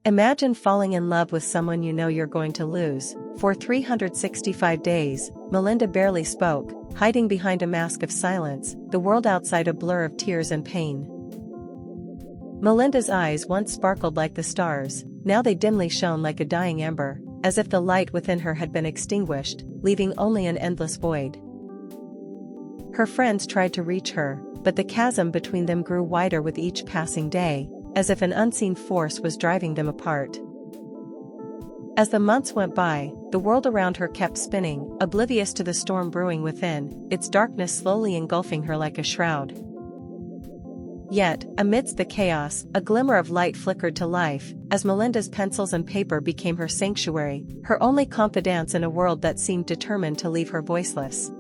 Imagine falling in love with someone you know you're going to lose. For 365 days, Melinda barely spoke, hiding behind a mask of silence, the world outside a blur of tears and pain. Melinda's eyes once sparkled like the stars, now they dimly shone like a dying ember, as if the light within her had been extinguished, leaving only an endless void. Her friends tried to reach her, but the chasm between them grew wider with each passing day, as if an unseen force was driving them apart. As the months went by, the world around her kept spinning, oblivious to the storm brewing within, its darkness slowly engulfing her like a shroud. Yet, amidst the chaos, a glimmer of light flickered to life, as Melinda's pencils and paper became her sanctuary, her only confidants in a world that seemed determined to leave her voiceless.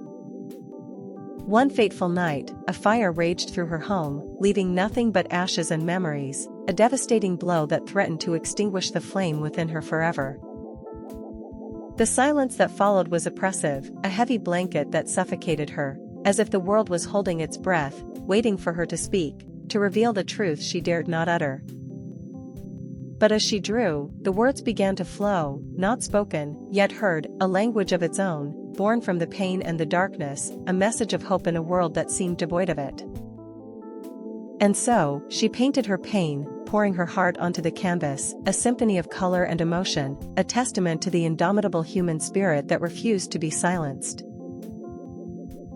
One fateful night, a fire raged through her home, leaving nothing but ashes and memories, a devastating blow that threatened to extinguish the flame within her forever. The silence that followed was oppressive, a heavy blanket that suffocated her, as if the world was holding its breath, waiting for her to speak, to reveal the truth she dared not utter. But as she drew, the words began to flow, not spoken, yet heard, a language of its own, born from the pain and the darkness, a message of hope in a world that seemed devoid of it. And so, she painted her pain, pouring her heart onto the canvas, a symphony of color and emotion, a testament to the indomitable human spirit that refused to be silenced.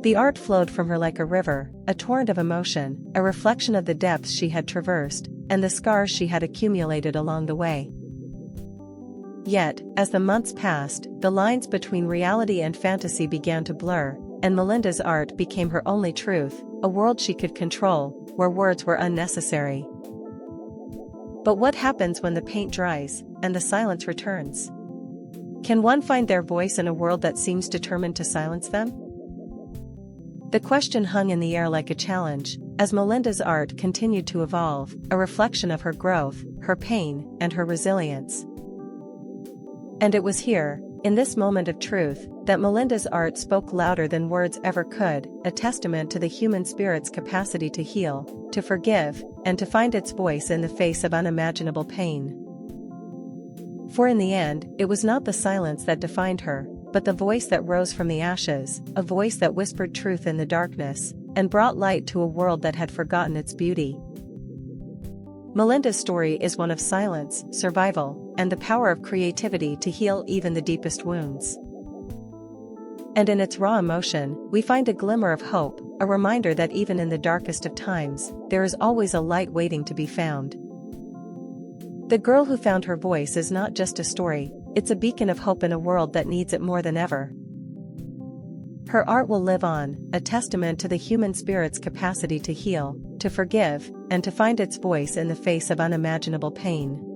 The art flowed from her like a river, a torrent of emotion, a reflection of the depths she had traversed, and the scars she had accumulated along the way. Yet, as the months passed, the lines between reality and fantasy began to blur, and Melinda's art became her only truth, a world she could control, where words were unnecessary. But what happens when the paint dries, and the silence returns? Can one find their voice in a world that seems determined to silence them? The question hung in the air like a challenge, as Melinda's art continued to evolve, a reflection of her growth, her pain, and her resilience. And it was here, in this moment of truth, that Melinda's art spoke louder than words ever could, a testament to the human spirit's capacity to heal, to forgive, and to find its voice in the face of unimaginable pain. For in the end, it was not the silence that defined her, but the voice that rose from the ashes, a voice that whispered truth in the darkness, and brought light to a world that had forgotten its beauty. Melinda's story is one of silence, survival, and the power of creativity to heal even the deepest wounds. And in its raw emotion, we find a glimmer of hope, a reminder that even in the darkest of times, there is always a light waiting to be found. The girl who found her voice is not just a story, it's a beacon of hope in a world that needs it more than ever. Her art will live on, a testament to the human spirit's capacity to heal, to forgive, and to find its voice in the face of unimaginable pain.